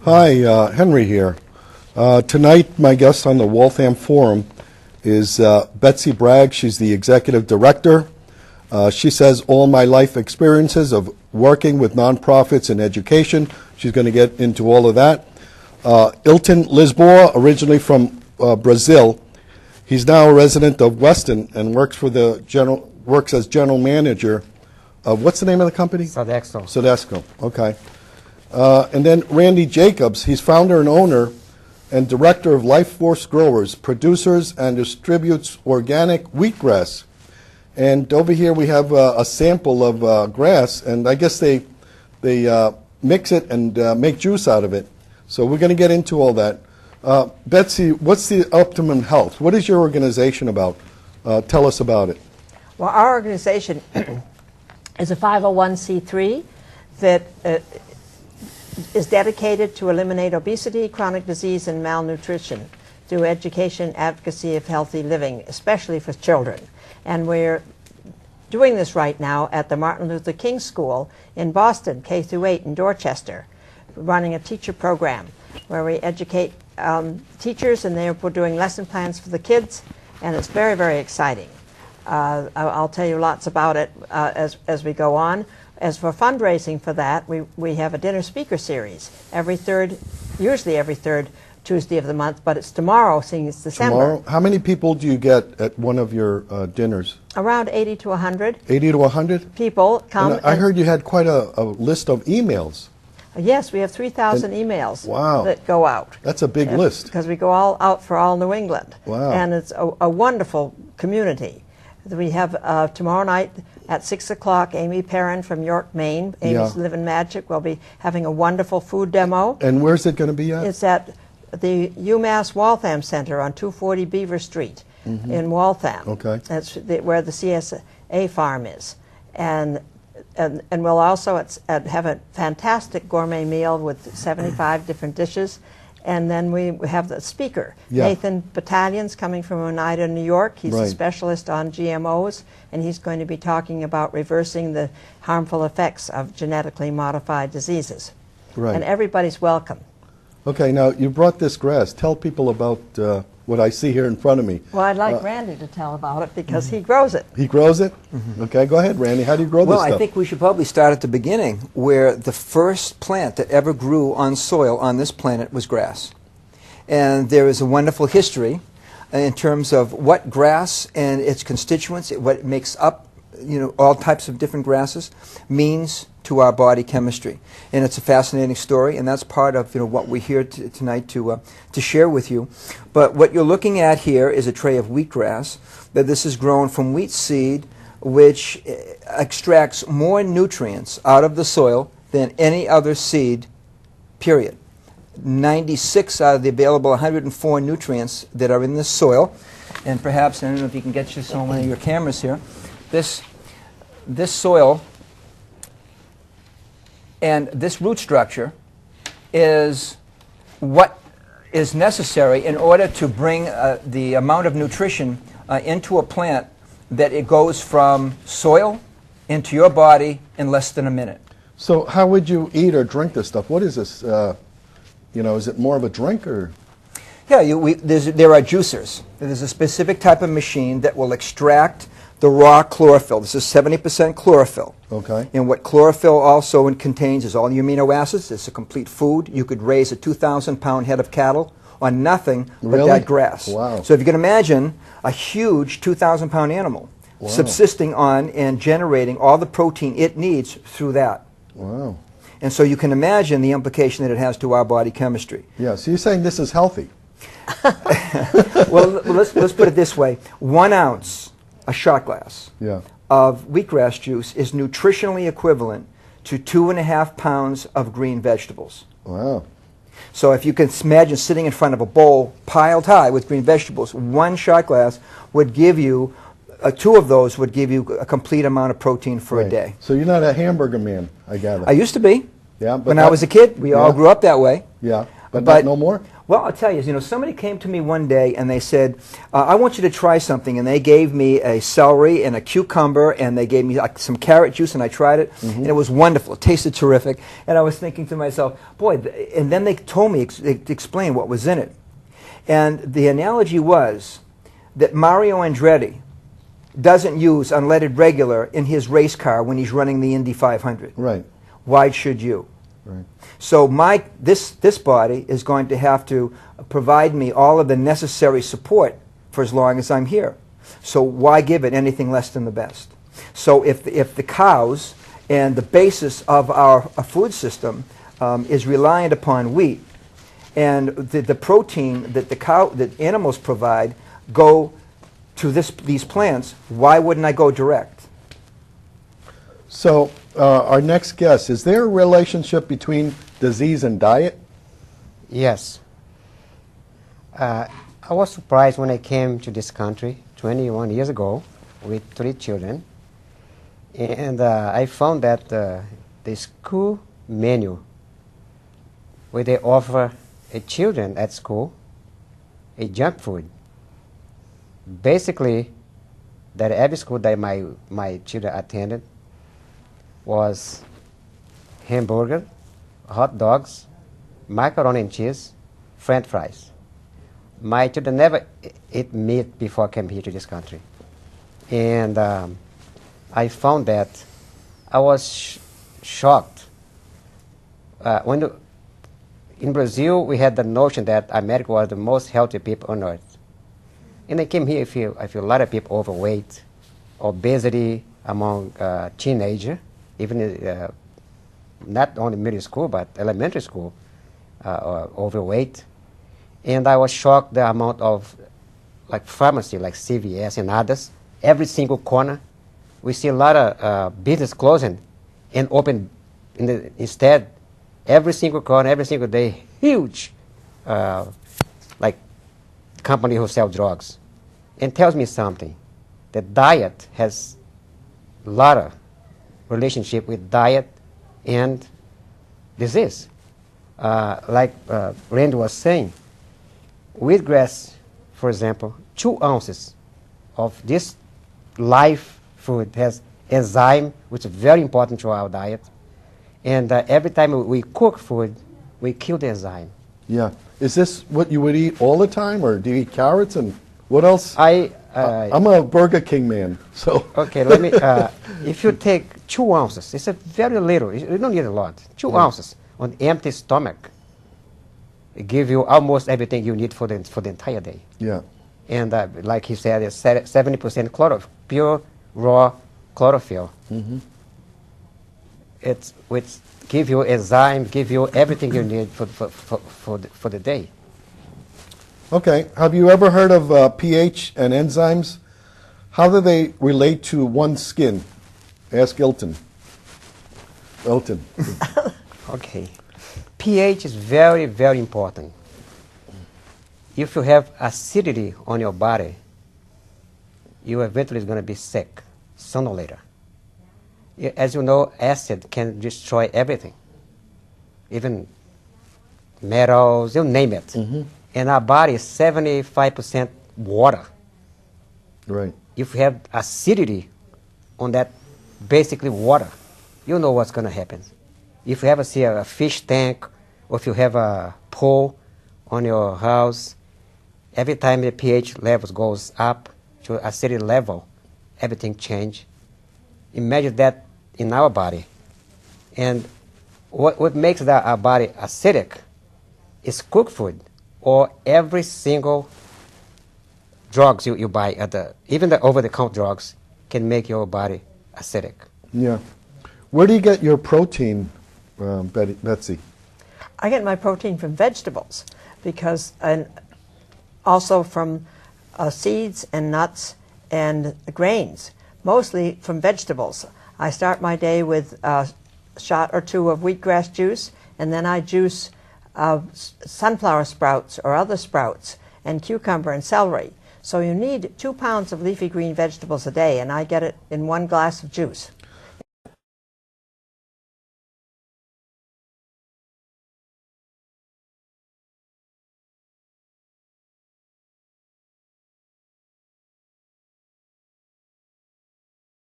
Hi, Henry here. Tonight, my guest on the Waltham Forum is Betsy Bragg. She's the executive director. She says all my life experiences of working with nonprofits and education. She's going to get into all of that. Ilton, Lisboa, originally from Brazil. He's now a resident of Weston and works as general manager of, what's the name of the company? Sodeso. Sodeso, okay. And then Randy Jacobs, he's founder and owner and director of Life Force Growers, producers and distributes organic wheatgrass. And over here we have a sample of grass, and I guess they mix it and make juice out of it. So we're going to get into all that. Betsy, what's the Optimum Health? What is your organization about? Tell us about it. Well, our organization is a 501c3 that is dedicated to eliminate obesity, chronic disease, and malnutrition through education, advocacy of healthy living, especially for children. And we're doing this right now at the Martin Luther King School in Boston, K through 8 in Dorchester, running a teacher program where we educate teachers, and we're doing lesson plans for the kids, and it's very, very exciting. I'll tell you lots about it as we go on. As for fundraising for that, we have a dinner speaker series usually every third Tuesday of the month, but it's tomorrow, seeing it's December. Tomorrow? How many people do you get at one of your dinners? Around 80 to 100. 80 to 100? People come. And I heard you had quite a list of emails. Yes, we have 3,000 emails that go out. That's a big list. Because we go all out for all New England. Wow. And it's a wonderful community. We have tomorrow night at 6 o'clock, Amy Perrin from York, Maine. Amy's Living Magic will be having a wonderful food demo. And where's it going to be at? It's at the UMass Waltham Center on 240 Beaver Street in Waltham. Okay. That's where the CSA farm is. And we'll also have a fantastic gourmet meal with 75 different dishes. And then we have the speaker, Nathan Battalion's coming from Oneida, New York. He's a specialist on GMOs, and he's going to be talking about reversing the harmful effects of genetically modified diseases. Right. And everybody's welcome. Okay, now you brought this grass. Tell people about what I see here in front of me. Well, I'd like Randy to tell about it because he grows it. He grows it? Okay, go ahead, Randy. How do you grow this stuff? Well, I think we should probably start at the beginning, where the first plant that ever grew on soil on this planet was grass. And there is a wonderful history in terms of what grass and its constituents, what makes up, all types of different grasses, means to our body chemistry. And it's a fascinating story, and that's part of what we're here tonight to share with you. But what you're looking at here is a tray of wheatgrass. That this is grown from wheat seed, which extracts more nutrients out of the soil than any other seed, period. 96 out of the available 104 nutrients that are in this soil. And perhaps, I don't know if you can get you so many of your cameras here, this soil and this root structure is what is necessary in order to bring the amount of nutrition into a plant that it goes from soil into your body in less than a minute. So how would you eat or drink this stuff? What is this? Is it more of a drink or? Yeah, there are juicers. There's a specific type of machine that will extract the raw chlorophyll. This is 70% chlorophyll. Okay. And what chlorophyll also contains is all the amino acids. It's a complete food. You could raise a 2,000-pound head of cattle on nothing but that grass. Wow. So if you can imagine a huge 2,000-pound animal subsisting on and generating all the protein it needs through that. Wow. And so you can imagine the implication that it has to our body chemistry. Yeah, so you're saying this is healthy. Well, let's put it this way. 1 ounce, a shot glass, of wheatgrass juice is nutritionally equivalent to 2.5 pounds of green vegetables. Wow. So if you can imagine sitting in front of a bowl piled high with green vegetables, 1 shot glass would give you, 2 of those would give you a complete amount of protein for a day. So you're not a hamburger man, I gather. I used to be. Yeah, but when I was a kid, we all grew up that way. Yeah. But no more? Well, I'll tell you, somebody came to me one day and they said, I want you to try something. And they gave me a celery and a cucumber, and they gave me like some carrot juice, and I tried it, and it was wonderful. It tasted terrific. And I was thinking to myself, boy, and then they told me, explain what was in it. And the analogy was that Mario Andretti doesn't use unleaded regular in his race car when he's running the Indy 500. Right. Why should you? Right. So this body is going to have to provide me all of the necessary support for as long as I'm here. So why give it anything less than the best? So if the cows and the basis of our food system is reliant upon wheat, and the protein that animals provide go to these plants, why wouldn't I go direct? So our next guest, is there a relationship between disease and diet? Yes. I was surprised when I came to this country 21 years ago with 3 children. And I found that the school menu, where they offer children at school a junk food, basically that every school that my children attended was hamburger, hot dogs, macaroni and cheese, French fries. My children never ate meat before I came here to this country. And I found that I was shocked. In Brazil, we had the notion that America was the most healthy people on earth. And I came here, I feel a lot of people overweight, obesity among teenagers, even not only middle school, but elementary school, overweight. And I was shocked the amount of pharmacy, like CVS and others. Every single corner, we see a lot of business closing and open instead. Every single corner, every single day, huge company who sell drugs. And tells me something, that diet has a lot of relationship with diet and disease. Randy was saying, wheatgrass, for example, 2 ounces of this live food has enzyme, which is very important to our diet. And every time we cook food, we kill the enzyme. Yeah. Is this what you would eat all the time, or do you eat carrots and what else? I'm a Burger King man, so. Okay, let me, if you take 2 ounces, it's a very little, you don't need a lot. 2 ounces on empty stomach, it gives you almost everything you need for the entire day. Yeah. And like he said, it's 70% pure raw chlorophyll. Mm-hmm. Which give you enzyme, give you everything you need for the day. Okay. Have you ever heard of pH and enzymes? How do they relate to one's skin? Ask Ilton. Okay. pH is very, very important. If you have acidity on your body, you eventually is going to be sick sooner or later. As you know, acid can destroy everything, even metals, you name it. Mm-hmm. And our body is 75% water. Right. If you have acidity on that, basically water, you know what's going to happen. If you ever see a fish tank, or if you have a pool on your house, every time the pH level goes up to acidity level, everything changes. Imagine that in our body. And what makes our body acidic is cooked food, or every single drugs you buy even the over-the-counter drugs can make your body acidic. Yeah. Where do you get your protein, Betsy? I get my protein from vegetables, and also from seeds and nuts and grains, mostly from vegetables. I start my day with a shot or 2 of wheatgrass juice, and then I juice sunflower sprouts or other sprouts, and cucumber and celery. So you need 2 pounds of leafy green vegetables a day, and I get it in 1 glass of juice.